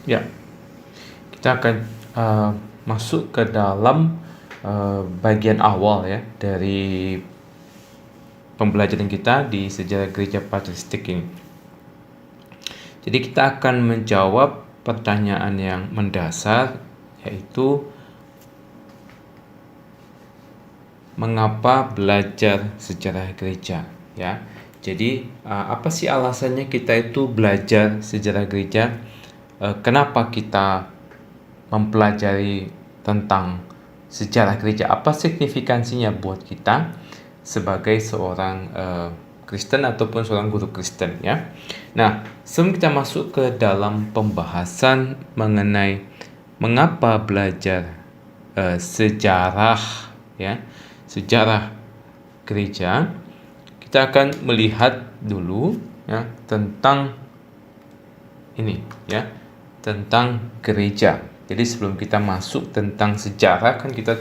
Ya, kita akan masuk ke dalam bagian awal ya dari pembelajaran kita di sejarah gereja patristik ini. Jadi kita akan menjawab pertanyaan yang mendasar, yaitu mengapa belajar sejarah gereja ya. Jadi apa sih alasannya kita itu belajar sejarah gereja? Kenapa kita mempelajari tentang sejarah gereja? Apa signifikansinya buat kita sebagai seorang Kristen ataupun seorang guru Kristen ya. Nah, sebelum kita masuk ke dalam pembahasan mengenai mengapa belajar sejarah ya, sejarah gereja, kita akan melihat dulu ya tentang ini ya, tentang gereja. Jadi sebelum kita masuk tentang sejarah, kan kita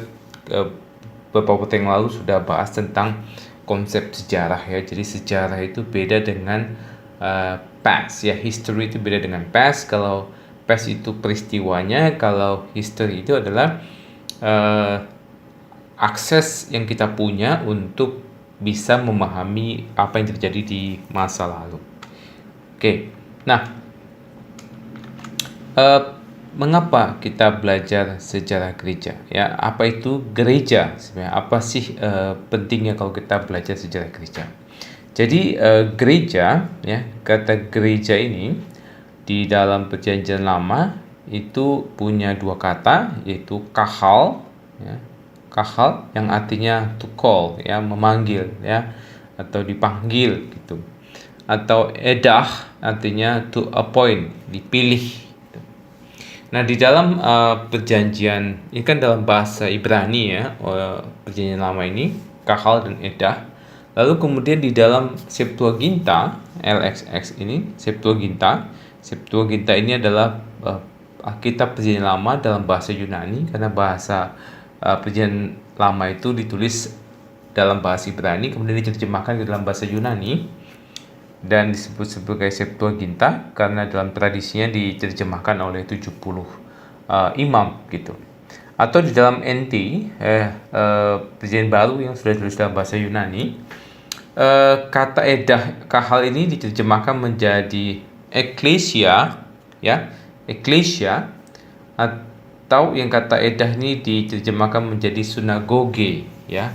beberapa waktu yang lalu sudah bahas tentang konsep sejarah ya. Jadi sejarah itu beda dengan past ya. History itu beda dengan past. Kalau past itu peristiwanya, kalau history itu adalah akses yang kita punya untuk bisa memahami apa yang terjadi di masa lalu. Oke, nah mengapa kita belajar sejarah gereja? Ya, apa itu gereja sebenarnya? Apa sih pentingnya kalau kita belajar sejarah gereja? Jadi gereja, ya, kata gereja ini di dalam Perjanjian Lama itu punya dua kata, yaitu kahal, ya, kahal yang artinya to call, ya, memanggil, ya, atau dipanggil gitu. Atau edah artinya to appoint, dipilih. Nah, di dalam perjanjian ini kan dalam bahasa Ibrani ya, perjanjian lama ini kahal dan edah. Lalu kemudian di dalam Septuaginta, LXX ini Septuaginta ini adalah Alkitab perjanjian lama dalam bahasa Yunani, karena bahasa perjanjian lama itu ditulis dalam bahasa Ibrani kemudian diterjemahkan ke dalam bahasa Yunani dan disebut sebagai Septuaginta karena dalam tradisinya diterjemahkan oleh 70 imam gitu. Atau di dalam NT perjanjian baru yang sudah ditulis dalam bahasa Yunani, kata edah kahal ini diterjemahkan menjadi eklesia ya, eklesia, atau yang kata edah ini diterjemahkan menjadi sinagoge ya.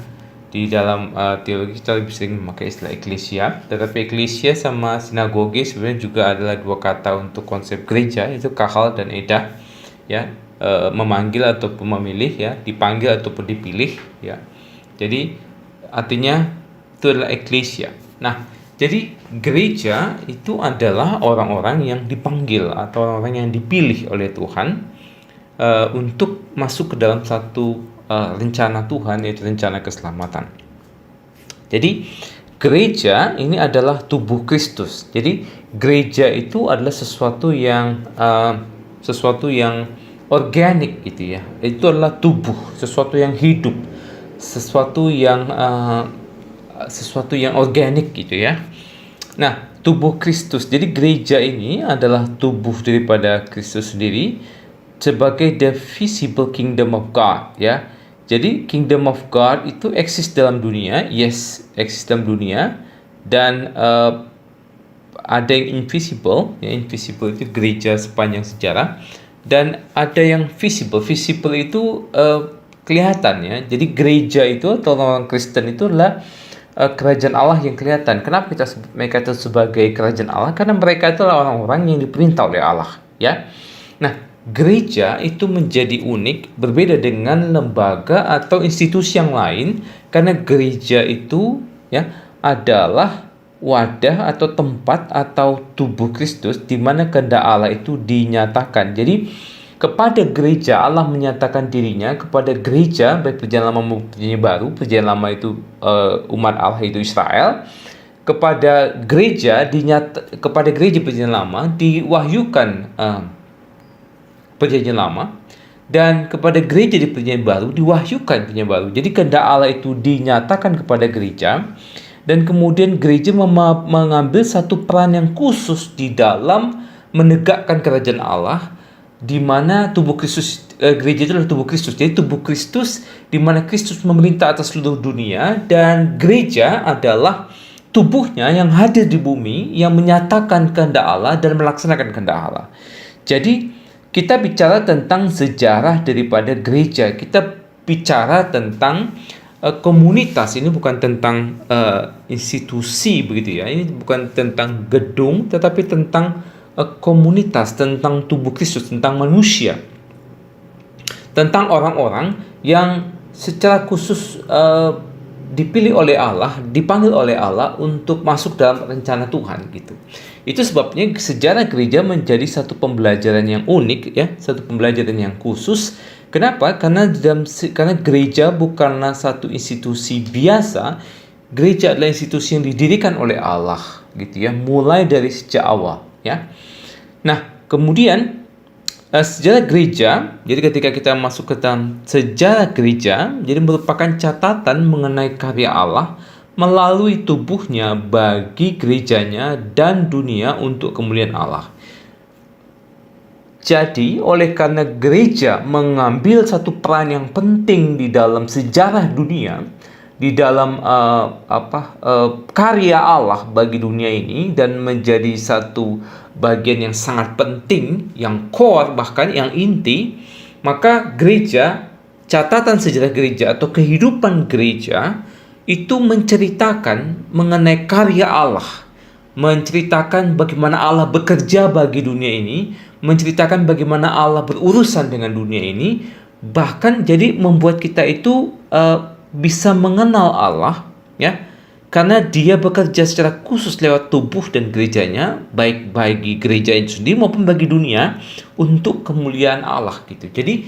Di dalam teologi kita lebih sering memakai istilah eklesia, tetapi eklesia sama sinagoge sebenarnya juga adalah dua kata untuk konsep gereja, yaitu kahal dan edah ya, memanggil ataupun memilih ya, dipanggil ataupun dipilih ya. Jadi artinya itu adalah eklesia. Nah, jadi gereja itu adalah orang-orang yang dipanggil atau orang-orang yang dipilih oleh Tuhan untuk masuk ke dalam satu rencana Tuhan, yaitu rencana keselamatan. Jadi gereja ini adalah tubuh Kristus. Jadi gereja itu adalah sesuatu yang organik gitu ya. Itu adalah tubuh, sesuatu yang hidup, sesuatu yang organik gitu ya. Nah, tubuh Kristus. Jadi gereja ini adalah tubuh daripada Kristus sendiri sebagai the visible kingdom of God ya. Jadi kingdom of God itu eksis dalam dunia, yes, eksis dalam dunia, dan ada yang invisible, ya, invisible itu gereja sepanjang sejarah, dan ada yang visible. Visible itu kelihatan ya. Jadi gereja itu atau orang Kristen itu adalah kerajaan Allah yang kelihatan. Kenapa kita sebut mereka itu sebagai kerajaan Allah? Karena mereka itu adalah orang-orang yang diperintah oleh Allah ya. Nah, gereja itu menjadi unik, berbeda dengan lembaga atau institusi yang lain, karena gereja itu ya adalah wadah atau tempat atau tubuh Kristus di mana kehendak Allah itu dinyatakan. Jadi kepada gereja Allah menyatakan dirinya, kepada gereja baik perjanjian lama maupun perjanjian baru. Perjanjian lama itu umat Allah itu Israel. Kepada gereja perjanjian lama diwahyukan perjanjian lama, dan kepada gereja di perjanjian baru diwahyukan perjanjian baru. Jadi kehendak Allah itu dinyatakan kepada gereja, dan kemudian gereja mengambil satu peran yang khusus di dalam menegakkan kerajaan Allah di mana tubuh Kristus, gereja itu adalah tubuh Kristus. Jadi tubuh Kristus di mana Kristus memerintah atas seluruh dunia, dan gereja adalah tubuhnya yang hadir di bumi, yang menyatakan kehendak Allah dan melaksanakan kehendak Allah. Jadi kita bicara tentang sejarah daripada gereja. Kita bicara tentang komunitas. Ini bukan tentang institusi begitu ya. Ini bukan tentang gedung, tetapi tentang komunitas, tentang tubuh Kristus, tentang manusia, tentang orang-orang yang secara khusus dipilih oleh Allah, dipanggil oleh Allah untuk masuk dalam rencana Tuhan gitu. Itu sebabnya sejarah gereja menjadi satu pembelajaran yang unik ya, satu pembelajaran yang khusus. Kenapa? Karena gereja bukanlah satu institusi biasa. Gereja adalah institusi yang didirikan oleh Allah gitu ya, mulai dari sejak awal ya. Nah, kemudian sejarah gereja, jadi ketika kita masuk ke dalam sejarah gereja, jadi merupakan catatan mengenai karya Allah melalui tubuhnya bagi gerejanya dan dunia untuk kemuliaan Allah. Jadi, oleh karena gereja mengambil satu peran yang penting di dalam sejarah dunia, di dalam karya Allah bagi dunia ini, dan menjadi satu bagian yang sangat penting, yang core bahkan yang inti, maka gereja, catatan sejarah gereja atau kehidupan gereja itu menceritakan mengenai karya Allah, menceritakan bagaimana Allah bekerja bagi dunia ini, menceritakan bagaimana Allah berurusan dengan dunia ini, bahkan jadi membuat kita itu bisa mengenal Allah ya, karena dia bekerja secara khusus lewat tubuh dan gerejanya, baik bagi gereja itu sendiri maupun bagi dunia untuk kemuliaan Allah gitu. Jadi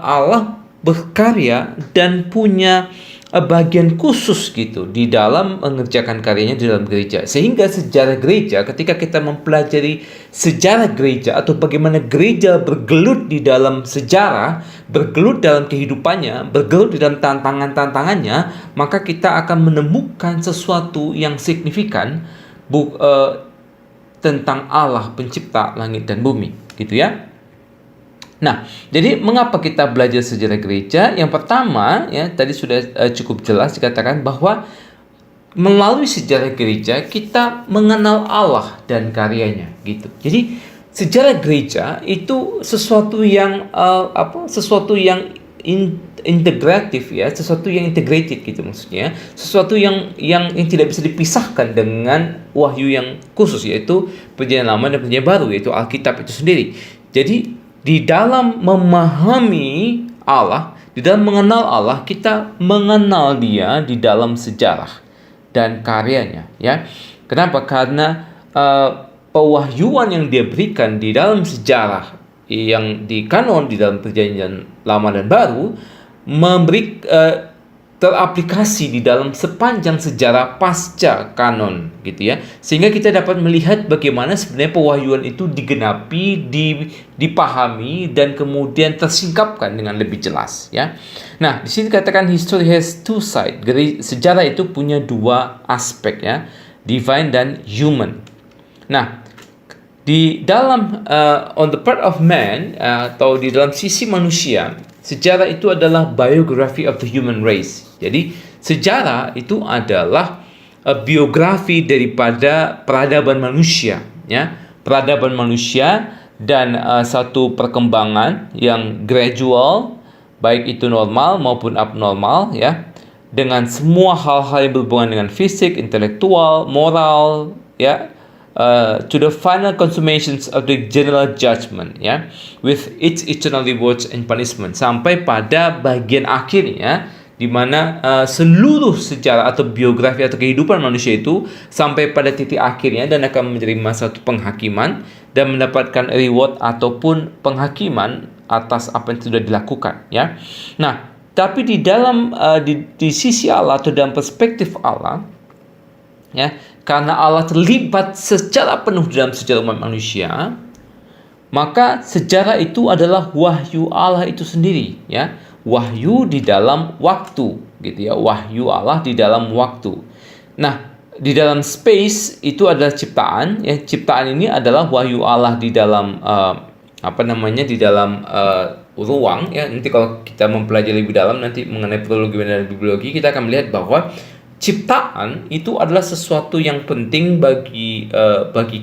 Allah berkarya dan punya bagian khusus gitu di dalam mengerjakan karyanya di dalam gereja. Sehingga sejarah gereja, ketika kita mempelajari sejarah gereja atau bagaimana gereja bergelut di dalam sejarah, bergelut dalam kehidupannya, bergelut di dalam tantangan-tantangannya, maka kita akan menemukan sesuatu yang signifikan tentang Allah pencipta langit dan bumi gitu ya. Nah, jadi mengapa kita belajar sejarah gereja? Yang pertama, ya tadi sudah cukup jelas dikatakan bahwa melalui sejarah gereja kita mengenal Allah dan karyanya, gitu. Jadi sejarah gereja itu sesuatu yang integratif ya, sesuatu yang integrated gitu maksudnya, sesuatu yang tidak bisa dipisahkan dengan wahyu yang khusus, yaitu Perjanjian Lama dan Perjanjian Baru, yaitu Alkitab itu sendiri. Jadi di dalam memahami Allah, di dalam mengenal Allah, kita mengenal Dia di dalam sejarah dan karyanya ya. Kenapa? Karena pewahyuan yang Dia berikan di dalam sejarah yang di kanon di dalam Perjanjian Lama dan Baru memberi teraplikasi di dalam sepanjang sejarah pasca kanon gitu ya, sehingga kita dapat melihat bagaimana sebenarnya pewahyuan itu digenapi, dipahami dan kemudian tersingkapkan dengan lebih jelas ya. Nah, di sini dikatakan history has two sides. Sejarah itu punya dua aspek ya, divine dan human. Nah, di dalam on the part of man atau di dalam sisi manusia, sejarah itu adalah biography of the human race. Jadi sejarah itu adalah biografi daripada peradaban manusia ya, peradaban manusia dan satu perkembangan yang gradual, baik itu normal maupun abnormal ya, dengan semua hal-hal yang berhubungan dengan fisik, intelektual, moral ya, to the final consummations of the general judgment ya, with its eternal rewards and punishment, sampai pada bagian akhirnya di mana seluruh sejarah atau biografi atau kehidupan manusia itu sampai pada titik akhirnya dan akan menerima satu penghakiman dan mendapatkan reward ataupun penghakiman atas apa yang sudah dilakukan ya. Nah, tapi di dalam di sisi Allah atau dalam perspektif Allah ya, karena Allah terlibat secara penuh dalam sejarah umat manusia, maka sejarah itu adalah wahyu Allah itu sendiri ya. Wahyu di dalam waktu gitu ya, wahyu Allah di dalam waktu. Nah, di dalam space itu adalah ciptaan ya, ciptaan ini adalah wahyu Allah di dalam di dalam ruang, ya. Nanti kalau kita mempelajari lebih dalam nanti mengenai prologi dan bibliologi, kita akan melihat bahwa ciptaan itu adalah sesuatu yang penting bagi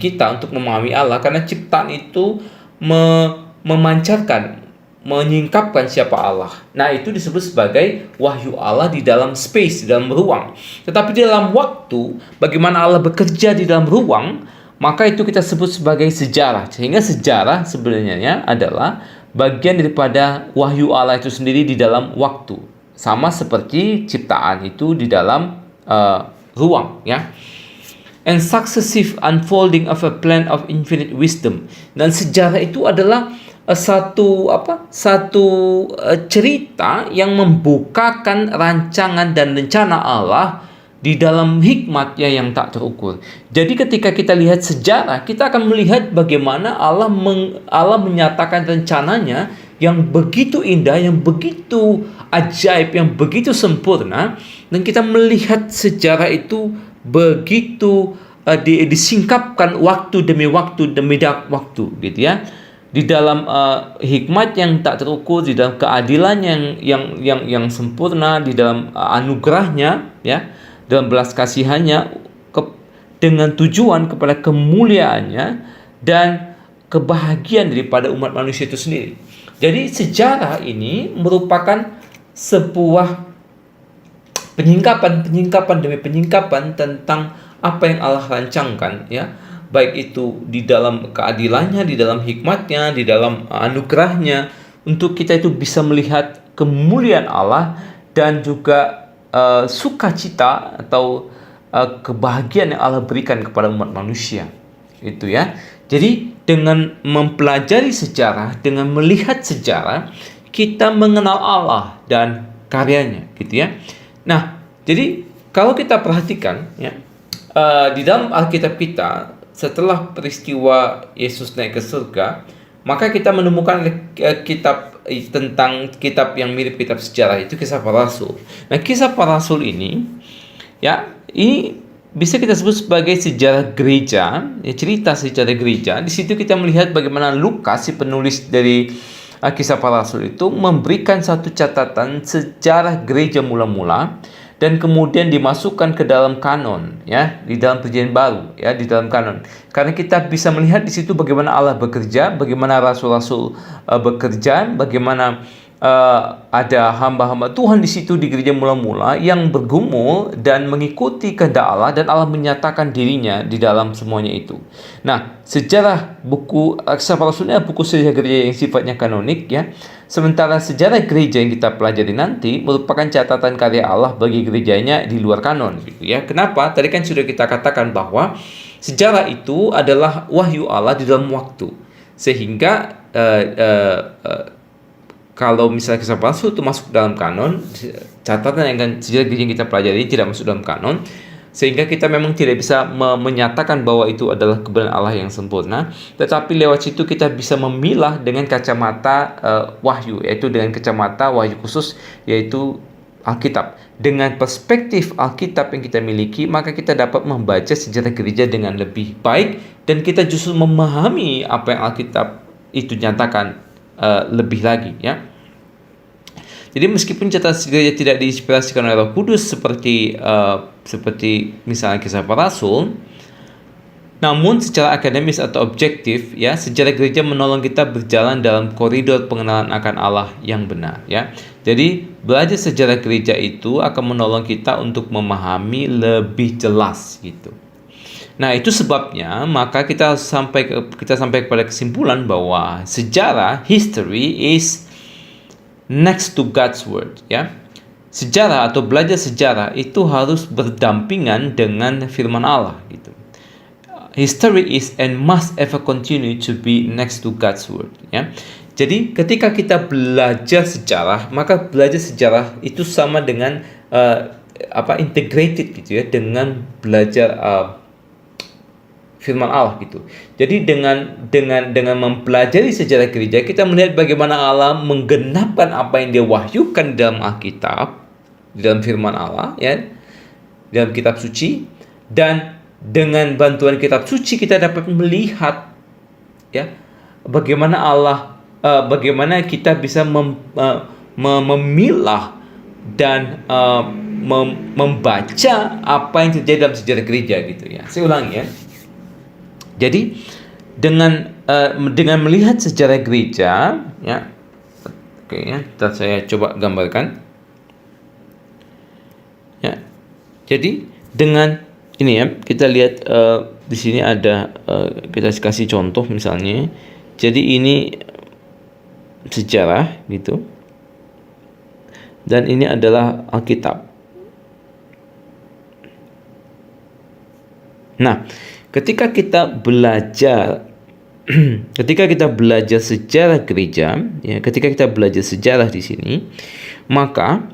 kita untuk memahami Allah, karena ciptaan itu memancarkan, menyingkapkan siapa Allah. Nah, itu disebut sebagai wahyu Allah di dalam space, di dalam ruang. Tetapi di dalam waktu, bagaimana Allah bekerja di dalam ruang, maka itu kita sebut sebagai sejarah. Sehingga sejarah sebenarnya adalah bagian daripada wahyu Allah itu sendiri di dalam waktu. Sama seperti ciptaan itu di dalam ruang, ya. And successive unfolding of a plan of infinite wisdom. Dan sejarah itu adalah satu cerita yang membukakan rancangan dan rencana Allah di dalam hikmatnya yang tak terukur. Jadi ketika kita lihat sejarah, kita akan melihat bagaimana Allah menyatakan rencananya yang begitu indah, yang begitu ajaib, yang begitu sempurna, dan kita melihat sejarah itu begitu disingkapkan waktu demi waktu gitu, ya. Di dalam hikmat yang tak terukur, di dalam keadilan yang sempurna, di dalam anugerahnya, ya, dalam belas kasihannya, dengan tujuan kepada kemuliaannya dan kebahagiaan daripada umat manusia itu sendiri. Jadi sejarah ini merupakan sebuah penyingkapan demi penyingkapan tentang apa yang Allah rancangkan, ya. Baik itu di dalam keadilannya, di dalam hikmatnya, di dalam anugerahnya, untuk kita itu bisa melihat kemuliaan Allah dan juga sukacita atau kebahagiaan yang Allah berikan kepada umat manusia. Itu, ya. Jadi dengan mempelajari sejarah, dengan melihat sejarah, kita mengenal Allah dan karyanya, gitu, ya. Nah, jadi kalau kita perhatikan, ya, di dalam Alkitab kita, setelah peristiwa Yesus naik ke surga, maka kita menemukan kitab yang mirip kitab sejarah, itu Kisah Para Rasul. Nah, Kisah Para Rasul ini, ya, ini bisa kita sebut sebagai sejarah gereja, ya, cerita sejarah gereja. Di situ kita melihat bagaimana Lukas, si penulis dari Kisah Para Rasul itu, memberikan satu catatan sejarah gereja mula-mula, dan kemudian dimasukkan ke dalam kanon, ya, di dalam Perjanjian Baru, ya, di dalam kanon. Karena kita bisa melihat di situ bagaimana Allah bekerja, bagaimana rasul-rasul bekerja, bagaimana ada hamba-hamba Tuhan di situ di gereja mula-mula yang bergumul dan mengikuti kehendak Allah, dan Allah menyatakan dirinya di dalam semuanya itu. Nah, sejarah buku Kisah Para Rasul adalah buku sejarah gereja yang sifatnya kanonik, ya. Sementara sejarah gereja yang kita pelajari nanti merupakan catatan karya Allah bagi gerejanya di luar kanon, gitu, ya. Kenapa? Tadi kan sudah kita katakan bahwa sejarah itu adalah wahyu Allah di dalam waktu, sehingga kalau misalnya Kisah Para Rasul itu masuk dalam kanon, catatan yang sejarah gereja yang kita pelajari tidak masuk dalam kanon, sehingga kita memang tidak bisa menyatakan bahwa itu adalah kebenaran Allah yang sempurna. Tetapi lewat situ kita bisa memilah dengan kacamata wahyu, yaitu dengan kacamata wahyu khusus, yaitu Alkitab. Dengan perspektif Alkitab yang kita miliki, maka kita dapat membaca sejarah gereja dengan lebih baik, dan kita justru memahami apa yang Alkitab itu nyatakan lebih lagi, ya. Jadi meskipun catatan gereja tidak diinspirasikan oleh Roh Kudus seperti misalnya Kisah Para Rasul, namun secara akademis atau objektif, ya, sejarah gereja menolong kita berjalan dalam koridor pengenalan akan Allah yang benar, ya. Jadi belajar sejarah gereja itu akan menolong kita untuk memahami lebih jelas, gitu. Nah, itu sebabnya maka kita sampai kepada kesimpulan bahwa sejarah, history is next to God's word, ya. Sejarah atau belajar sejarah itu harus berdampingan dengan firman Allah, gitu. History is and must ever continue to be next to God's word, ya. Jadi ketika kita belajar sejarah, maka belajar sejarah itu sama dengan integrated, gitu, ya, dengan belajar firman Allah, gitu. Jadi dengan mempelajari sejarah gereja, kita melihat bagaimana Allah menggenapkan apa yang Dia wahyukan di dalam Alkitab, di dalam firman Allah, ya, dalam kitab suci, dan dengan bantuan kitab suci kita dapat melihat, ya, bagaimana kita bisa memilah dan membaca apa yang terjadi dalam sejarah gereja gitu ya. Saya ulangi ya. Jadi dengan melihat sejarah gereja ya. Oke ya, ntar saya coba gambarkan. Ya. Jadi dengan ini ya, kita lihat di sini ada kita kasih contoh misalnya. Jadi ini sejarah gitu. Dan ini adalah Alkitab. Nah, ketika kita belajar sejarah gereja, ya, ketika kita belajar sejarah di sini, maka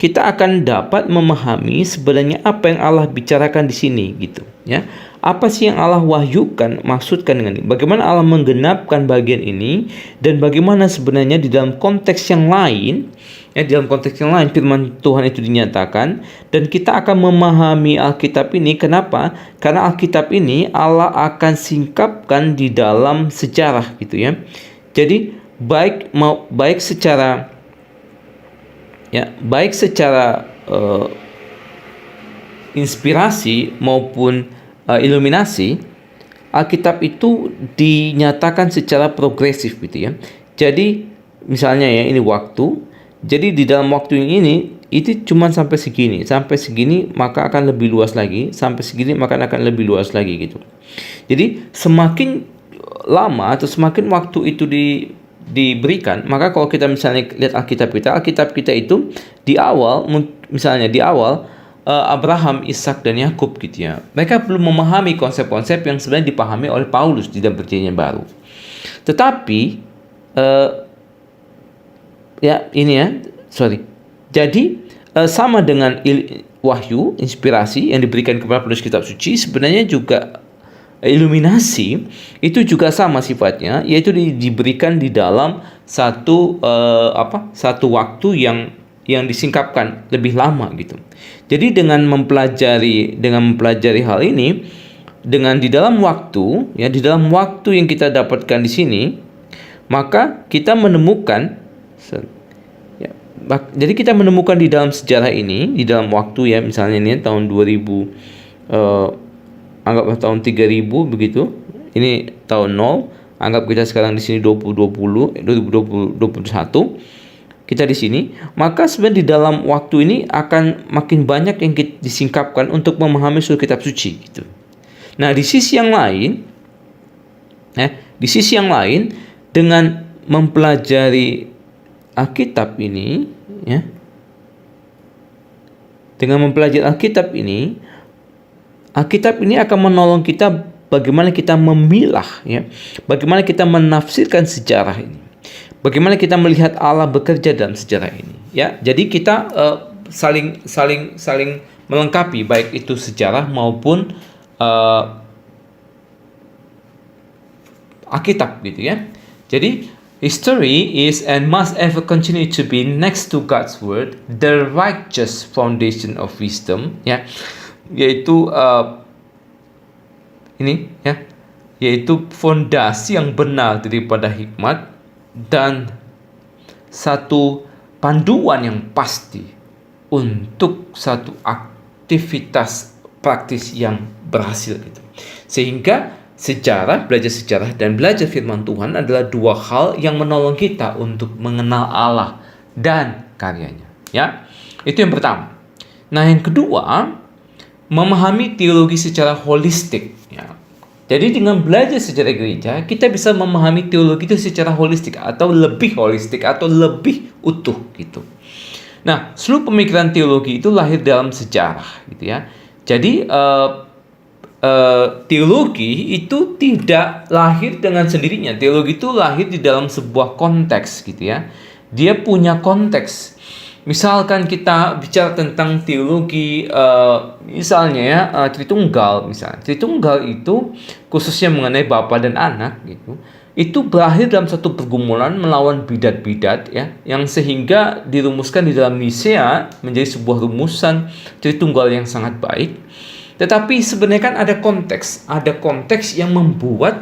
kita akan dapat memahami sebenarnya apa yang Allah bicarakan di sini, gitu, ya. Apa sih yang Allah wahyukan, maksudkan dengan ini? Bagaimana Allah menggenapkan bagian ini, dan bagaimana sebenarnya di dalam konteks yang lain, ya, dalam konteks yang lain firman Tuhan itu dinyatakan, dan kita akan memahami Alkitab ini. Kenapa? Karena Alkitab ini Allah akan singkapkan di dalam sejarah, gitu ya. Jadi baik secara inspirasi maupun iluminasi, Alkitab itu dinyatakan secara progresif gitu ya. Jadi misalnya ya, ini waktu. Jadi di dalam waktu ini itu cuma sampai segini maka akan lebih luas lagi, sampai segini maka akan lebih luas lagi gitu. Jadi semakin lama atau semakin waktu itu diberikan, maka kalau kita misalnya lihat Alkitab kita itu di awal, misalnya di awal Abraham, Ishak dan Yakub gitu ya. Mereka belum memahami konsep-konsep yang sebenarnya dipahami oleh Paulus di dalam Perjanjian Baru. Tetapi Jadi sama dengan wahyu, inspirasi yang diberikan kepada penulis kitab suci, sebenarnya juga iluminasi itu juga sama sifatnya, yaitu diberikan di dalam satu waktu yang disingkapkan lebih lama gitu. Jadi dengan mempelajari hal ini, dengan di dalam waktu yang kita dapatkan di sini, maka kita menemukan jadi kita menemukan di dalam sejarah ini, di dalam waktu ya, misalnya ini tahun 2000, anggaplah tahun 3000 begitu. Ini tahun 0, anggap kita sekarang di sini 2021. Kita di sini, maka sebenarnya di dalam waktu ini akan makin banyak yang disingkapkan untuk memahami seluruh kitab suci gitu. Nah, di sisi yang lain, dengan mempelajari Alkitab ini, ya, dengan mempelajari Alkitab ini akan menolong kita bagaimana kita memilah, ya, bagaimana kita menafsirkan sejarah ini, bagaimana kita melihat Allah bekerja dalam sejarah ini, ya. Jadi kita saling melengkapi, baik itu sejarah maupun Alkitab gitu ya. Jadi history is and must ever continue to be, next to God's word, the righteous foundation of wisdom, ya, yaitu yaitu fondasi yang benar daripada hikmat dan satu panduan yang pasti untuk satu aktivitas praktis yang berhasil gitu. Sehingga belajar sejarah dan belajar firman Tuhan adalah dua hal yang menolong kita untuk mengenal Allah dan karyanya, ya. Itu yang pertama. Nah, yang kedua, memahami teologi secara holistik, ya. Jadi dengan belajar sejarah gereja, kita bisa memahami teologi itu secara holistik atau lebih utuh gitu. Nah, seluruh pemikiran teologi itu lahir dalam sejarah gitu ya. Jadi teologi itu tidak lahir dengan sendirinya. Teologi itu lahir di dalam sebuah konteks gitu ya. Dia punya konteks. Misalkan kita bicara tentang teologi misalnya ya, Tritunggal misalnya. Tritunggal itu khususnya mengenai Bapa dan Anak gitu. Itu berakhir dalam satu pergumulan melawan bidat-bidat ya, yang sehingga dirumuskan di dalam Nisea menjadi sebuah rumusan Tritunggal yang sangat baik. Tetapi sebenarnya kan ada konteks yang membuat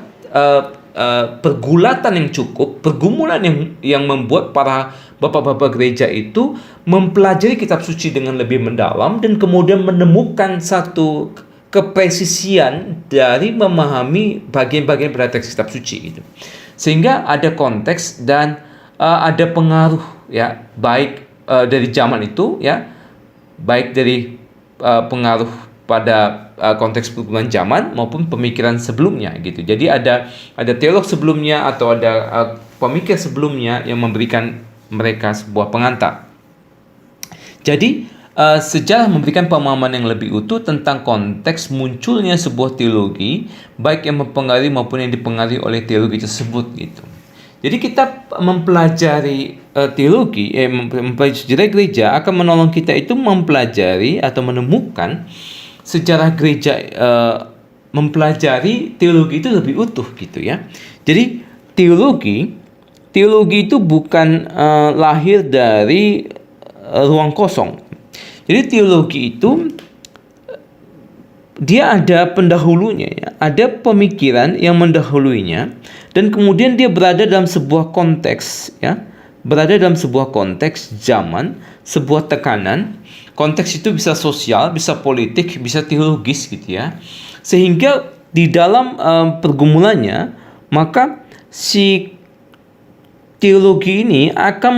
pergulatan yang cukup, pergumulan yang membuat para bapak-bapak gereja itu mempelajari kitab suci dengan lebih mendalam dan kemudian menemukan satu kepresisian dari memahami bagian-bagian pada teks kitab suci itu. Sehingga ada konteks dan ada pengaruh ya, baik dari zaman itu ya, baik dari pengaruh pada konteks perkembangan zaman maupun pemikiran sebelumnya gitu. Jadi ada teolog sebelumnya atau ada pemikir sebelumnya yang memberikan mereka sebuah pengantar. Jadi sejarah memberikan pemahaman yang lebih utuh tentang konteks munculnya sebuah teologi, baik yang mempengaruhi maupun yang dipengaruhi oleh teologi tersebut gitu. Jadi kita mempelajari teologi, mempelajari sejarah gereja akan menolong kita itu mempelajari atau menemukan sejarah gereja, mempelajari teologi itu lebih utuh gitu ya. Jadi teologi itu bukan lahir dari ruang kosong. Jadi teologi itu dia ada pendahulunya ya, ada pemikiran yang mendahuluinya dan kemudian dia berada dalam sebuah konteks ya, berada dalam sebuah konteks zaman, sebuah tekanan. Konteks itu bisa sosial, bisa politik, bisa teologis gitu ya. Sehingga di dalam pergumulannya, maka si teologi ini akan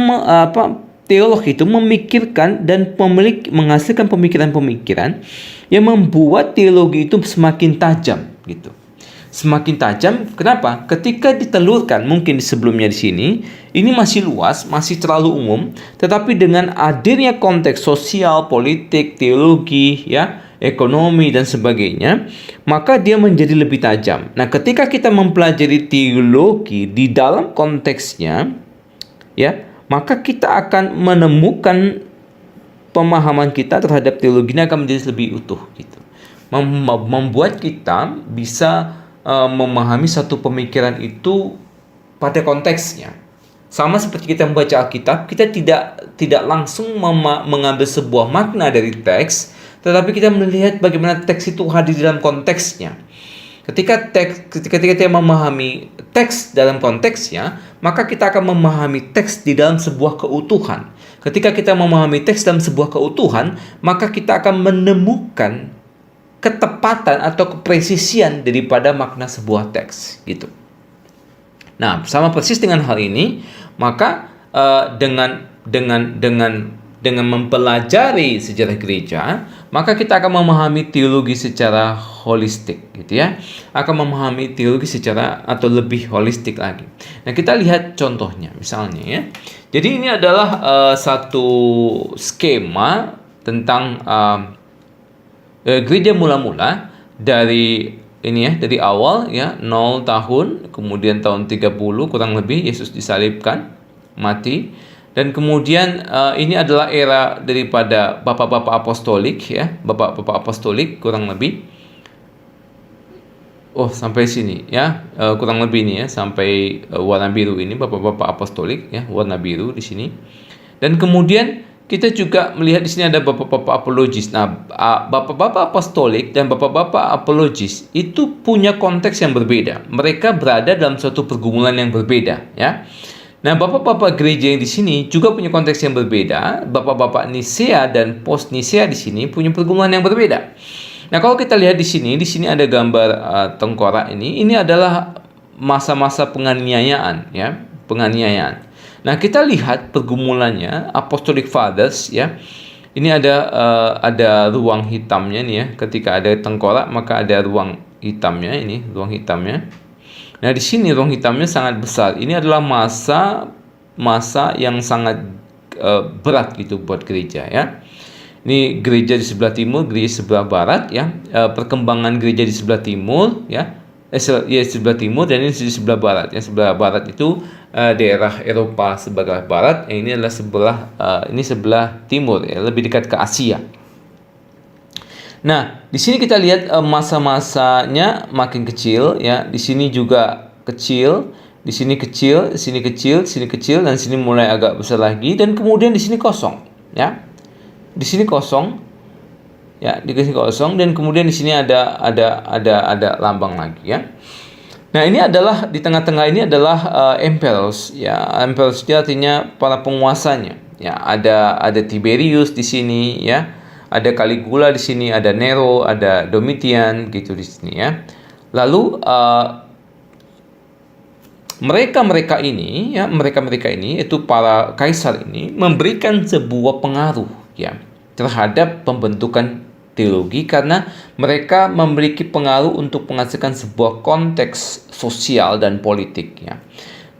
teolog itu memikirkan dan menghasilkan pemikiran-pemikiran yang membuat teologi itu semakin tajam gitu. Semakin tajam, kenapa? Ketika ditelurkan, mungkin sebelumnya di sini, ini masih luas, masih terlalu umum, tetapi dengan hadirnya konteks sosial, politik, teologi, ya, ekonomi dan sebagainya, maka dia menjadi lebih tajam. Nah, ketika kita mempelajari teologi di dalam konteksnya, ya, maka kita akan menemukan pemahaman kita terhadap teologi ini akan menjadi lebih utuh, gitu. Membuat kita bisa memahami satu pemikiran itu pada konteksnya. Sama seperti kita membaca Alkitab, kita tidak langsung mengambil sebuah makna dari teks, tetapi kita melihat bagaimana teks itu hadir dalam konteksnya. Ketika kita memahami teks dalam konteksnya, maka kita akan memahami teks di dalam sebuah keutuhan. Ketika kita memahami teks dalam sebuah keutuhan, maka kita akan menemukan ketepatan atau kepresisian daripada makna sebuah teks gitu. Nah, sama persis dengan hal ini, maka dengan mempelajari sejarah gereja, maka kita akan memahami teologi secara holistik gitu ya. Akan memahami teologi secara atau lebih holistik lagi. Nah, kita lihat contohnya misalnya ya. Jadi ini adalah satu skema tentang gereja mula-mula dari ini ya, dari awal ya, 0 tahun, kemudian tahun 30 kurang lebih Yesus disalibkan, mati, dan kemudian ini adalah era daripada bapak-bapak apostolik ya, bapak-bapak apostolik kurang lebih. Oh, sampai sini ya, kurang lebih ini ya, sampai warna biru ini bapak-bapak apostolik ya, warna biru di sini. Dan kemudian kita juga melihat di sini ada bapak-bapak apologis. Nah, bapak-bapak apostolik dan bapak-bapak apologis itu punya konteks yang berbeda. Mereka berada dalam suatu pergumulan yang berbeda, ya. Nah, bapak-bapak gereja yang di sini juga punya konteks yang berbeda. Bapak-bapak Nisea dan post Nisea di sini punya pergumulan yang berbeda. Nah, kalau kita lihat di sini ada gambar tengkorak ini. Ini adalah masa-masa penganiayaan, ya, penganiayaan. Nah, kita lihat pergumulannya Apostolic Fathers ya. Ini ada ruang hitamnya nih ya. Ketika ada tengkorak maka ada ruang hitamnya, ini ruang hitamnya. Nah, di sini ruang hitamnya sangat besar. Ini adalah masa yang sangat berat gitu buat gereja ya. Ini gereja di sebelah timur, gereja sebelah barat ya. Perkembangan gereja di sebelah timur ya. Sebelah timur dan ini di sebelah barat. Yang sebelah barat itu daerah Eropa sebelah barat. Yang ini adalah sebelah timur ya, lebih dekat ke Asia. Nah, di sini kita lihat masa-masanya makin kecil ya. Di sini juga kecil, di sini kecil, di sini kecil, di sini kecil, dan di sini mulai agak besar lagi, dan kemudian di sini kosong ya. Di sini kosong. Ya, di sini kosong, dan kemudian di sini ada lambang lagi ya. Nah, ini adalah di tengah-tengah ini adalah emperors, ya. Emperors itu artinya para penguasanya. Ya, ada Tiberius di sini, ya. Ada Caligula di sini, ada Nero, ada Domitian gitu di sini, ya. Lalu mereka-mereka ini, ya, mereka-mereka ini itu para kaisar ini memberikan sebuah pengaruh, ya, terhadap pembentukan teologi karena mereka memiliki pengaruh untuk menghasilkan sebuah konteks sosial dan politik, ya.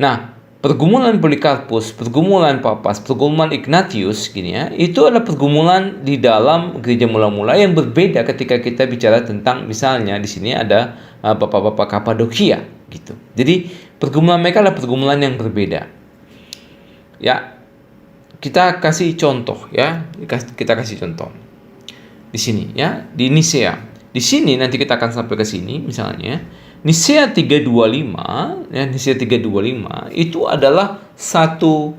Nah, pergumulan Polikarpus, pergumulan Papas, pergumulan Ignatius gini, ya, itu adalah pergumulan di dalam gereja mula-mula yang berbeda ketika kita bicara tentang, misalnya di sini ada bapak-bapak Kapadokia gitu. Jadi pergumulan mereka adalah pergumulan yang berbeda. Ya, kita kasih contoh, ya. Kita kasih contoh. Di sini, ya, di Nisea. Di sini nanti kita akan sampai ke sini, misalnya Nisea 325, ya, Nisea 325 itu adalah satu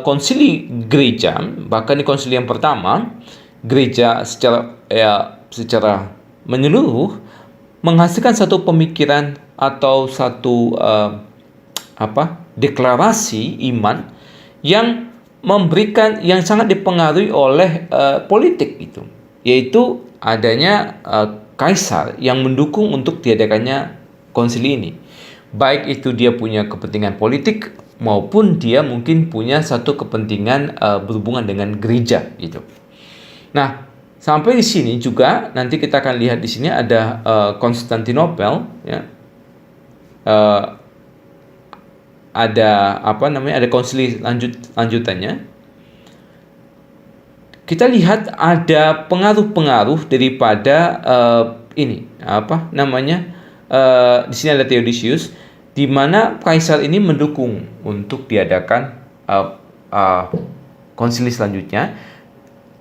konsili gereja, bahkan di konsili yang pertama gereja secara menyeluruh menghasilkan satu pemikiran atau satu deklarasi iman yang memberikan, yang sangat dipengaruhi oleh politik itu, yaitu adanya kaisar yang mendukung untuk diadakannya konsili ini, baik itu dia punya kepentingan politik maupun dia mungkin punya satu kepentingan berhubungan dengan gereja gitu. Nah, sampai di sini juga nanti kita akan lihat di sini ada Konstantinopel, ya. Ada konsili lanjutannya. Kita lihat ada pengaruh-pengaruh daripada di sini ada Theodosius, di mana kaisar ini mendukung untuk diadakan konsili selanjutnya,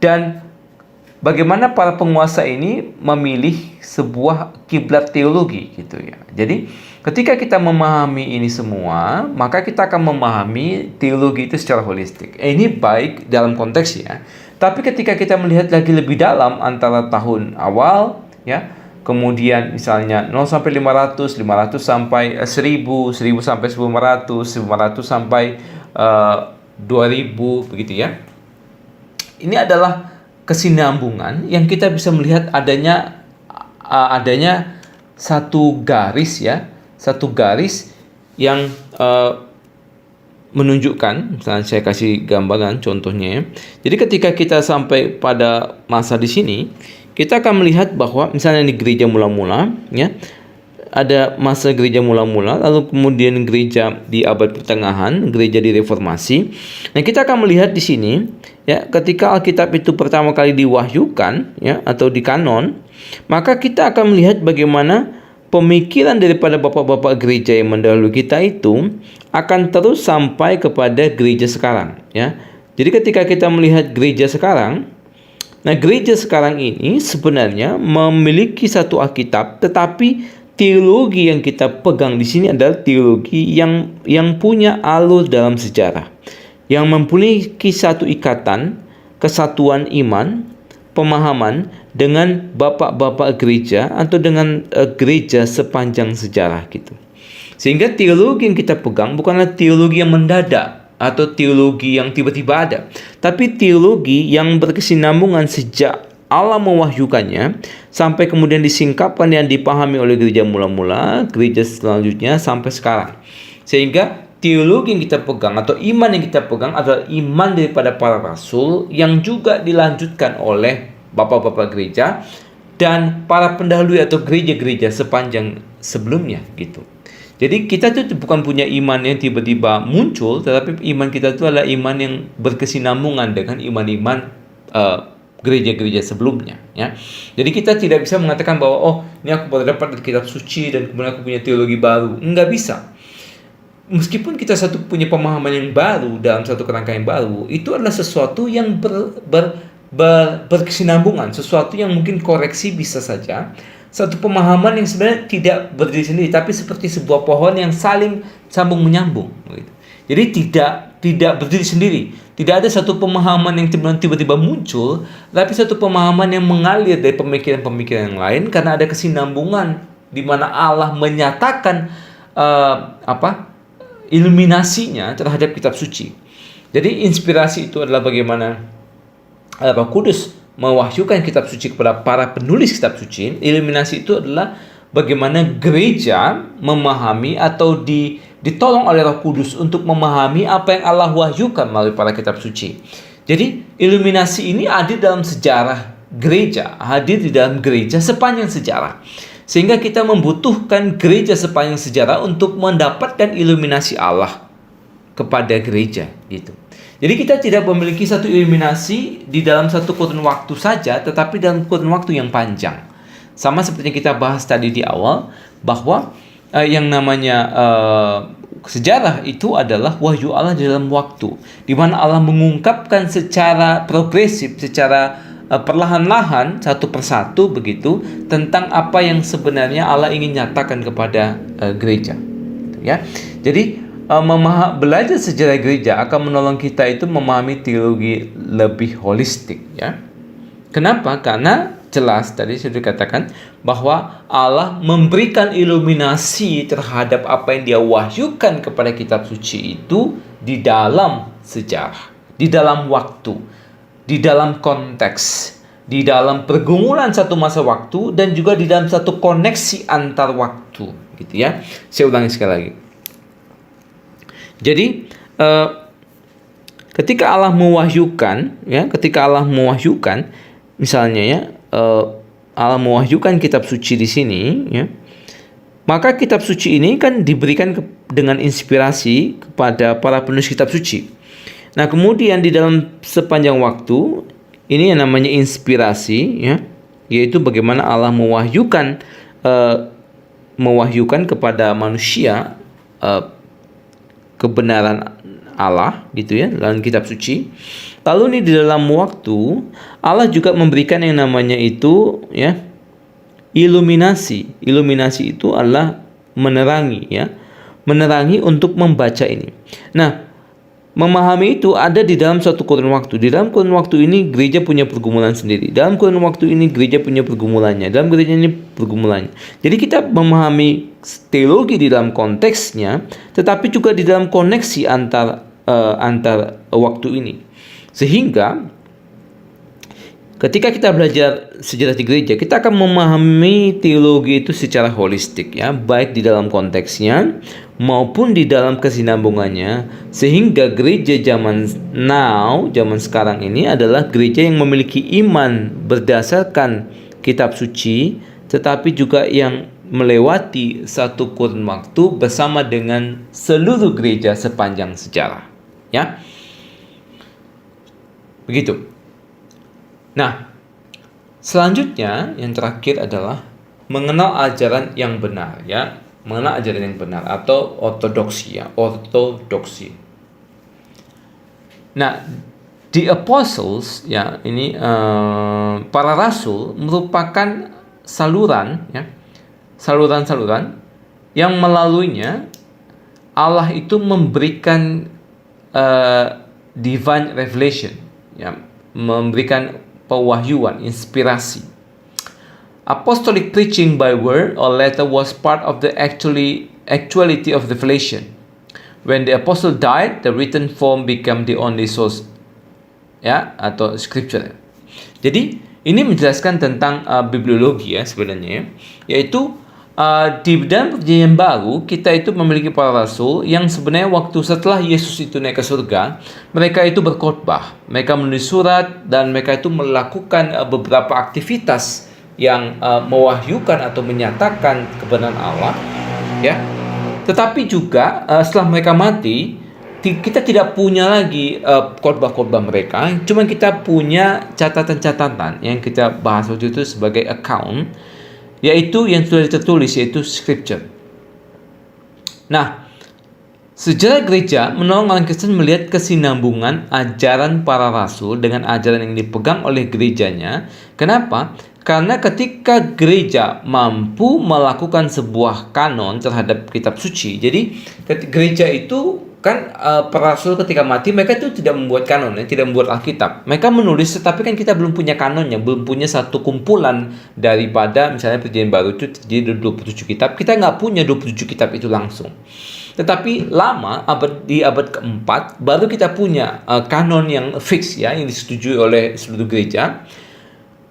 dan bagaimana para penguasa ini memilih sebuah kiblat teologi gitu, ya. Jadi ketika kita memahami ini semua, maka kita akan memahami teologi itu secara holistik. Ini baik dalam konteksnya. Tapi ketika kita melihat lagi lebih dalam antara tahun awal, ya, kemudian misalnya 0 sampai 500, 500 sampai 1000, 1000 sampai 1500, 1500 sampai 2000 begitu, ya. Ini adalah kesinambungan yang kita bisa melihat adanya satu garis, ya, satu garis yang menunjukkan, misalnya saya kasih gambaran contohnya, ya. Jadi ketika kita sampai pada masa di sini, kita akan melihat bahwa misalnya di gereja mula-mula, ya, ada masa gereja mula-mula, lalu kemudian gereja di abad pertengahan, gereja di reformasi. Nah, kita akan melihat di sini, ya, ketika Alkitab itu pertama kali diwahyukan, ya, atau di kanon, maka kita akan melihat bagaimana pemikiran daripada bapak-bapak gereja yang mendahului kita itu akan terus sampai kepada gereja sekarang, ya. Jadi ketika kita melihat gereja sekarang, nah, gereja sekarang ini sebenarnya memiliki satu Alkitab, tetapi teologi yang kita pegang di sini adalah teologi yang punya alur dalam sejarah, yang memiliki satu ikatan, kesatuan iman, pemahaman dengan bapak-bapak gereja atau dengan gereja sepanjang sejarah gitu. Sehingga teologi yang kita pegang bukanlah teologi yang mendadak atau teologi yang tiba-tiba ada, tapi teologi yang berkesinambungan sejak Allah mewahyukannya sampai kemudian disingkapkan dan dipahami oleh gereja mula-mula, gereja selanjutnya sampai sekarang. Sehingga teologi yang kita pegang atau iman yang kita pegang adalah iman daripada para rasul yang juga dilanjutkan oleh bapak-bapak gereja dan para pendahulu atau gereja-gereja sepanjang sebelumnya gitu. Jadi kita itu bukan punya iman yang tiba-tiba muncul, tetapi iman kita itu adalah iman yang berkesinambungan dengan iman-iman gereja-gereja sebelumnya, ya. Jadi kita tidak bisa mengatakan bahwa oh, ini aku baru dapat dari kitab suci dan kemudian aku punya teologi baru. Enggak bisa. Meskipun kita punya pemahaman yang baru dalam satu kerangka yang baru, itu adalah sesuatu yang berkesinambungan, sesuatu yang mungkin koreksi bisa saja. Satu pemahaman yang sebenarnya tidak berdiri sendiri, tapi seperti sebuah pohon yang saling sambung menyambung. Gitu. Jadi tidak berdiri sendiri. Tidak ada satu pemahaman yang tiba-tiba muncul, tapi satu pemahaman yang mengalir dari pemikiran-pemikiran yang lain karena ada kesinambungan di mana Allah menyatakan iluminasinya terhadap kitab suci. Jadi inspirasi itu adalah bagaimana Roh Kudus mewahyukan kitab suci kepada para penulis kitab suci. Iluminasi itu adalah bagaimana gereja memahami atau ditolong oleh Roh Kudus untuk memahami apa yang Allah wahyukan melalui para kitab suci. Jadi iluminasi ini hadir dalam sejarah gereja, hadir di dalam gereja sepanjang sejarah. Sehingga kita membutuhkan gereja sepanjang sejarah untuk mendapatkan iluminasi Allah kepada gereja gitu. Jadi kita tidak memiliki satu iluminasi di dalam satu kurun waktu saja, tetapi dalam kurun waktu yang panjang. Sama seperti yang kita bahas tadi di awal, bahwa yang namanya sejarah itu adalah wahyu Allah di dalam waktu, di mana Allah mengungkapkan secara progresif, secara perlahan-lahan satu persatu begitu tentang apa yang sebenarnya Allah ingin nyatakan kepada gereja, ya. Jadi belajar sejarah gereja akan menolong kita itu memahami teologi lebih holistik, ya. Kenapa? Karena jelas tadi sudah dikatakan bahwa Allah memberikan iluminasi terhadap apa yang Dia wahyukan kepada kitab suci itu di dalam sejarah, di dalam waktu, di dalam konteks, di dalam pergumulan satu masa waktu, dan juga di dalam satu koneksi antar waktu, gitu ya. Saya ulangi sekali lagi. Jadi ketika Allah mewahyukan, misalnya ya, Allah mewahyukan kitab suci di sini, ya, maka kitab suci ini kan diberikan dengan inspirasi kepada para penulis kitab suci. Nah, kemudian di dalam sepanjang waktu ini yang namanya inspirasi, ya, yaitu bagaimana Allah mewahyukan kepada manusia kebenaran Allah, gitu ya, dalam kitab suci. Lalu ini di dalam waktu Allah juga memberikan yang namanya itu, ya, iluminasi. Iluminasi itu adalah menerangi, ya, menerangi untuk membaca ini. Nah, memahami itu ada di dalam suatu kurun waktu. Di dalam kurun waktu ini gereja punya pergumulan sendiri. Dalam kurun waktu ini gereja punya pergumulannya. Dalam gereja ini pergumulannya. Jadi kita memahami teologi di dalam konteksnya, tetapi juga di dalam koneksi antar waktu ini. Sehingga ketika kita belajar sejarah di gereja, kita akan memahami teologi itu secara holistik, ya, baik di dalam konteksnya maupun di dalam kesinambungannya, sehingga gereja zaman sekarang ini adalah gereja yang memiliki iman berdasarkan kitab suci, tetapi juga yang melewati satu kurun waktu bersama dengan seluruh gereja sepanjang sejarah, ya. Begitu. Nah, selanjutnya yang terakhir adalah mengenal ajaran yang benar, ya. Mengenal ajaran yang benar atau ortodoksi, ya, ortodoksi. Nah, the apostles, ya, ini para rasul merupakan saluran, ya, saluran yang melaluinya Allah itu memberikan divine revelation, ya, memberikan pewahyuan, inspirasi. Apostolic preaching by word or letter was part of the actuality of revelation. When the apostle died, the written form became the only source, ya, atau scripture. Jadi ini menjelaskan tentang bibliologi, ya, sebenarnya, yaitu di dalam perjanjian baru kita itu memiliki para rasul yang sebenarnya waktu setelah Yesus itu naik ke surga, mereka itu berkhotbah, mereka menulis surat, dan mereka itu melakukan beberapa aktivitas yang mewahyukan atau menyatakan kebenaran Allah, ya. Tetapi juga setelah mereka mati, kita tidak punya lagi khotbah-khotbah mereka, cuma kita punya catatan-catatan yang kita bahas waktu itu sebagai account, yaitu yang sudah tertulis, yaitu scripture. Nah, sejarah gereja menolong orang Kristen melihat kesinambungan ajaran para rasul dengan ajaran yang dipegang oleh gerejanya. Kenapa? Karena ketika gereja mampu melakukan sebuah kanon terhadap kitab suci, jadi gereja itu kan para rasul ketika mati mereka itu tidak membuat kanon, tidak membuat Alkitab. Mereka menulis, tetapi kan kita belum punya kanonnya, belum punya satu kumpulan daripada misalnya Perjanjian Baru itu jadi 27 kitab. Kita nggak punya 27 kitab itu langsung. Tetapi di abad keempat baru kita punya kanon yang fix ya, yang disetujui oleh seluruh gereja.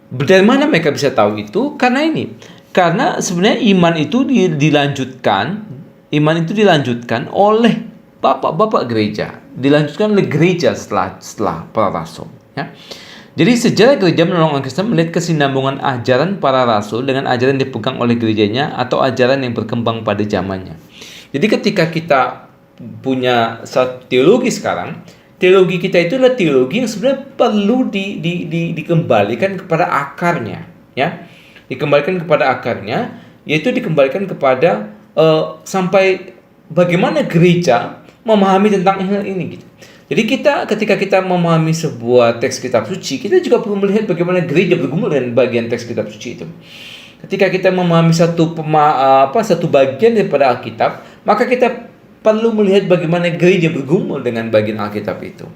Dari mana mereka bisa tahu itu? Karena sebenarnya iman itu dilanjutkan oleh bapak-bapak gereja, dilanjutkan oleh gereja setelah para rasul. Ya. Jadi sejarah gereja menolong orang Kristen melihat kesinambungan ajaran para rasul dengan ajaran yang dipegang oleh gerejanya atau ajaran yang berkembang pada zamannya. Jadi ketika kita punya satu teologi sekarang, teologi kita itu adalah teologi yang sebenarnya perlu dikembalikan kepada akarnya, ya, dikembalikan kepada akarnya, yaitu dikembalikan kepada sampai bagaimana gereja memahami tentang hal ini gitu. Jadi ketika kita memahami sebuah teks kitab suci, kita juga perlu melihat bagaimana gereja bergumul dengan bagian teks kitab suci itu. Ketika kita memahami satu bagian daripada Alkitab, maka kita perlu melihat bagaimana gereja bergumul dengan bagian Alkitab itu.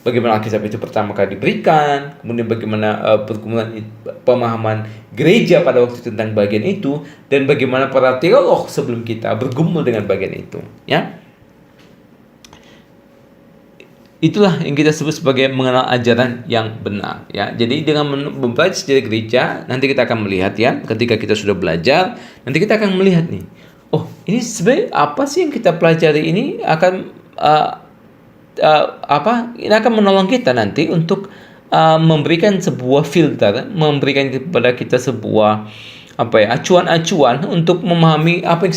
Bagaimana Alkitab itu pertama kali diberikan, kemudian bagaimana pergumulan pemahaman gereja pada waktu tentang bagian itu, dan bagaimana para teolog sebelum kita bergumul dengan bagian itu, ya. Itulah yang kita sebut sebagai mengenal ajaran yang benar, ya. Jadi dengan membaca sejarah gereja, nanti kita akan melihat, ya, ketika kita sudah belajar, nanti kita akan melihat nih, oh, ini sebenarnya apa sih yang kita pelajari ini ini akan menolong kita nanti untuk memberikan sebuah filter, memberikan kepada kita sebuah acuan-acuan untuk memahami apa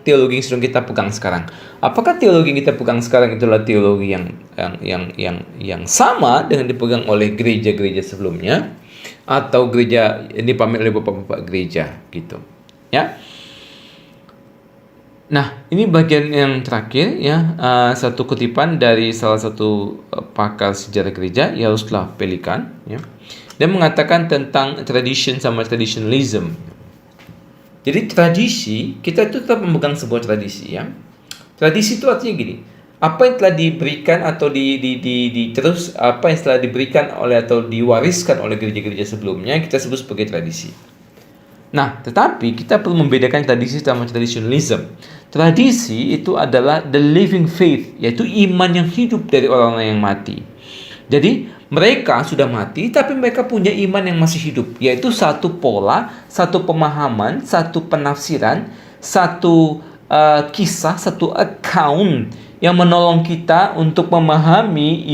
teologi yang sedang kita pegang sekarang. Apakah teologi yang kita pegang sekarang itulah teologi yang sama dengan dipegang oleh gereja-gereja sebelumnya, atau gereja yang dipamer oleh bapak-bapak gereja gitu, ya. Nah, ini bagian yang terakhir, ya, satu kutipan dari salah satu pakar sejarah gereja, Yaroslav Pelikan, ya. Dia mengatakan tentang tradition sama traditionalism. Jadi tradisi, kita itu tetap memegang sebuah tradisi, ya. Tradisi itu artinya gini, apa yang telah diberikan atau apa yang telah diberikan oleh atau diwariskan oleh gereja-gereja sebelumnya, kita sebut sebagai tradisi. Nah, tetapi kita perlu membedakan tradisi sama traditionalism. Tradisi itu adalah the living faith, yaitu iman yang hidup dari orang-orang yang mati. Jadi mereka sudah mati, tapi mereka punya iman yang masih hidup, yaitu satu pola, satu pemahaman, satu penafsiran, satu kisah, satu account yang menolong kita untuk memahami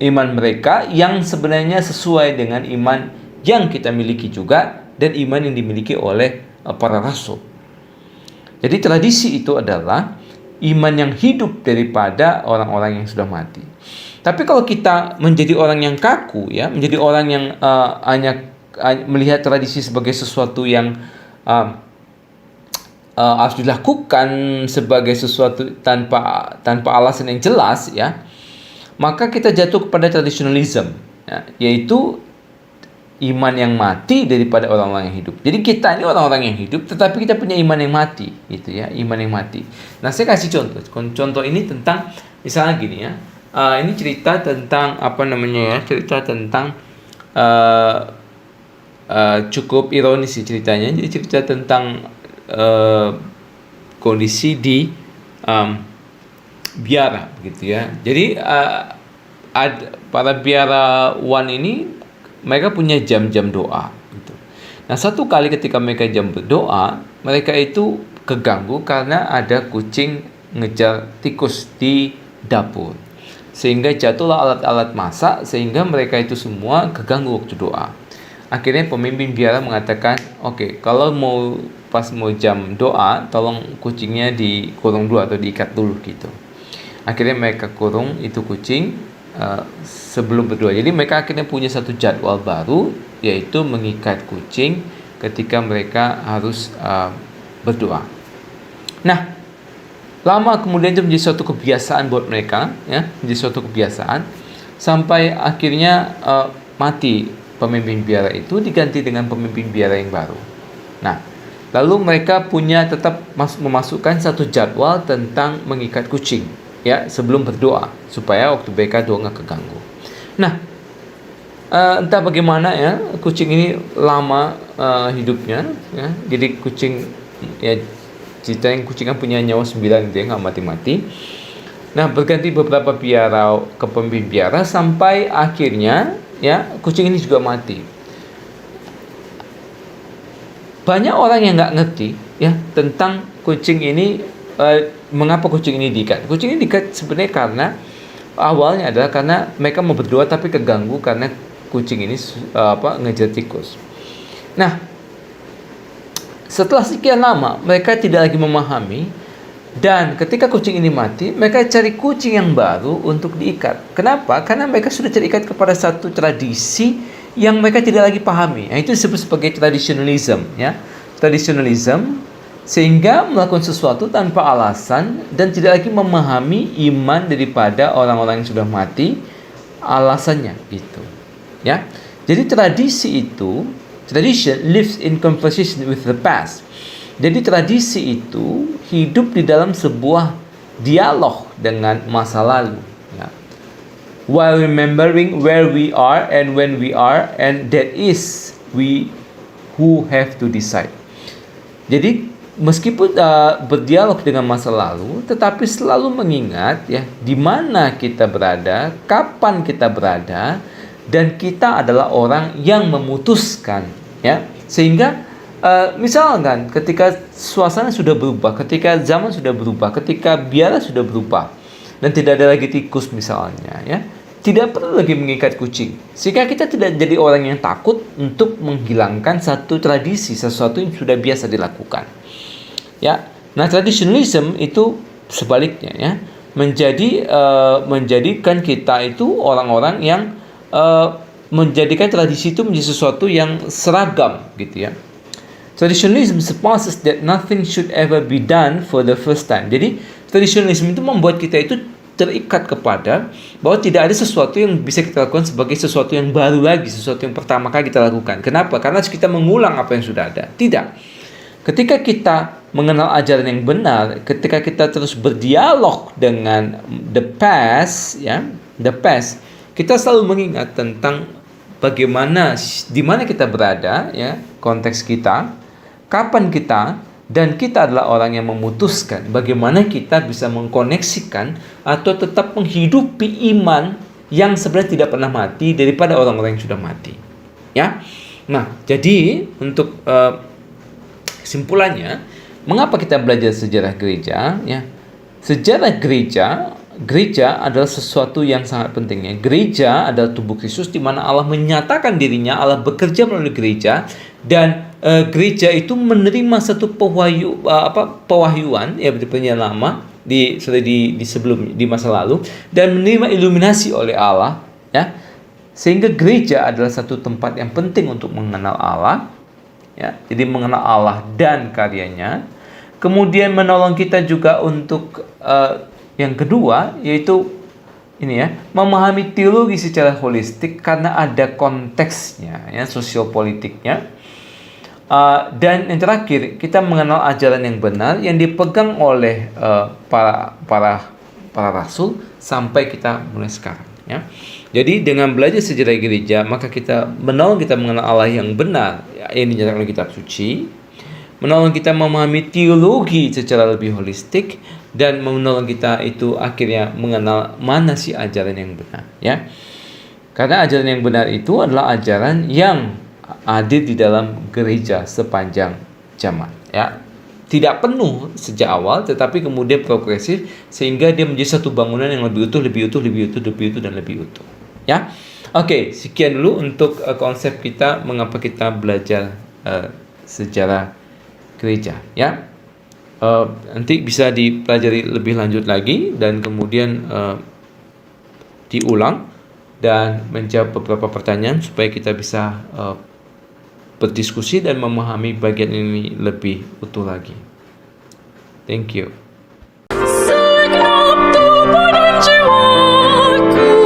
iman mereka yang sebenarnya sesuai dengan iman yang kita miliki juga, dan iman yang dimiliki oleh para rasul. Jadi tradisi itu adalah iman yang hidup daripada orang-orang yang sudah mati. Tapi kalau kita menjadi orang yang kaku, ya, menjadi orang yang hanya melihat tradisi sebagai sesuatu yang harus dilakukan sebagai sesuatu tanpa alasan yang jelas, ya, maka kita jatuh kepada traditionalism, ya, yaitu iman yang mati daripada orang-orang yang hidup. Jadi kita ini orang-orang yang hidup, tetapi kita punya iman yang mati, gitu, ya, iman yang mati. Nah, saya kasih contoh. Contoh ini tentang, misalnya gini, ya. Ini cerita tentang cerita tentang cukup ironis sih ceritanya. Jadi cerita tentang kondisi di biara, gitu, ya. Jadi para biarawan ini mereka punya jam-jam doa, gitu. Nah, satu kali ketika mereka jam berdoa, mereka itu keganggu karena ada kucing ngejar tikus di dapur. Sehingga jatuhlah alat-alat masak, sehingga mereka itu semua keganggu waktu doa. Akhirnya pemimpin biara mengatakan, oke, kalau pas mau jam doa, tolong kucingnya dikurung dulu atau diikat dulu, gitu. Akhirnya mereka kurung itu kucing sebelum berdoa. Jadi mereka akhirnya punya satu jadwal baru, yaitu mengikat kucing ketika mereka harus berdoa. Nah, lama kemudian itu menjadi suatu kebiasaan buat mereka, ya, menjadi suatu kebiasaan, sampai akhirnya mati pemimpin biara itu, diganti dengan pemimpin biara yang baru. Nah, lalu mereka tetap memasukkan satu jadwal tentang mengikat kucing. ya sebelum berdoa, supaya waktu mereka doa nggak keganggu. Nah, entah bagaimana ya, kucing ini lama hidupnya ya. Jadi kucing ya, cerita yang kucing kan punya nyawa 9 gitu ya, nggak mati-mati. Nah, berganti beberapa kepemimpin biara sampai akhirnya ya kucing ini juga mati. Banyak orang yang nggak ngerti ya tentang kucing ini, mengapa kucing ini diikat. Kucing ini diikat sebenarnya karena awalnya adalah karena mereka mau berdoa tapi keganggu karena kucing ini ngejar tikus. Nah, setelah sekian lama mereka tidak lagi memahami, dan ketika kucing ini mati, mereka cari kucing yang baru untuk diikat. Kenapa? Karena mereka sudah terikat kepada satu tradisi yang mereka tidak lagi pahami. Nah, itu disebut sebagai traditionalism ya. Traditionalism, sehingga melakukan sesuatu tanpa alasan dan tidak lagi memahami iman daripada orang-orang yang sudah mati, alasannya gitu ya. Jadi tradition lives in conversation with the past. Jadi tradisi itu hidup di dalam sebuah dialog dengan masa lalu ya. While remembering where we are and when we are, and that is we who have to decide. Jadi meskipun berdialog dengan masa lalu, tetapi selalu mengingat ya di mana kita berada, kapan kita berada, dan kita adalah orang yang memutuskan ya. Sehingga misalkan ketika suasana sudah berubah, ketika zaman sudah berubah, ketika biara sudah berubah dan tidak ada lagi tikus misalnya ya, tidak perlu lagi mengikat kucing, sehingga kita tidak jadi orang yang takut untuk menghilangkan satu tradisi, sesuatu yang sudah biasa dilakukan ya. Nah, traditionalism itu sebaliknya ya, menjadikan kita itu orang-orang yang menjadikan tradisi itu menjadi sesuatu yang seragam gitu ya. Traditionalism supposes that nothing should ever be done for the first time. Jadi traditionalism itu membuat kita itu terikat kepada bahwa tidak ada sesuatu yang bisa kita lakukan sebagai sesuatu yang baru lagi, sesuatu yang pertama kali kita lakukan. Kenapa? Karena kita mengulang apa yang sudah ada. Tidak. Ketika kita mengenal ajaran yang benar, ketika kita terus berdialog dengan the past, kita selalu mengingat tentang bagaimana, di mana kita berada, ya, konteks kita, kapan kita, dan kita adalah orang yang memutuskan bagaimana kita bisa mengkoneksikan atau tetap menghidupi iman yang sebenarnya tidak pernah mati daripada orang-orang yang sudah mati. Ya, nah, jadi untuk kesimpulannya, mengapa kita belajar sejarah gereja? Ya, sejarah gereja adalah sesuatu yang sangat penting. Ya. Gereja adalah tubuh Kristus di mana Allah menyatakan dirinya, Allah bekerja melalui gereja, dan gereja itu menerima satu pewahyuan, ya, perjanjian lama di masa lalu, dan menerima iluminasi oleh Allah, ya. Sehingga gereja adalah satu tempat yang penting untuk mengenal Allah, ya. Jadi mengenal Allah dan karyanya, kemudian menolong kita juga untuk yang kedua, yaitu ini ya, memahami teologi secara holistik karena ada konteksnya, ya, sosiopolitiknya. Dan yang terakhir, kita mengenal ajaran yang benar yang dipegang oleh para rasul sampai kita mulai sekarang, ya. Jadi dengan belajar sejarah gereja, maka kita menolong kita mengenal Allah yang benar, ya, yang dinyatakan oleh kitab suci, menolong kita memahami teologi secara lebih holistik, dan menolong kita itu akhirnya mengenal mana sih ajaran yang benar, ya. Karena ajaran yang benar itu adalah ajaran yang hadir di dalam gereja sepanjang zaman, ya. Tidak penuh sejak awal, tetapi kemudian progresif sehingga dia menjadi satu bangunan yang lebih utuh, dan lebih utuh, ya. Oke, sekian dulu untuk konsep kita mengapa kita belajar sejarah gereja, ya. Nanti bisa dipelajari lebih lanjut lagi dan kemudian diulang dan menjawab beberapa pertanyaan supaya kita bisa berdiskusi dan memahami bagian ini lebih utuh lagi. Thank you. Segap Tuhan jiwaku.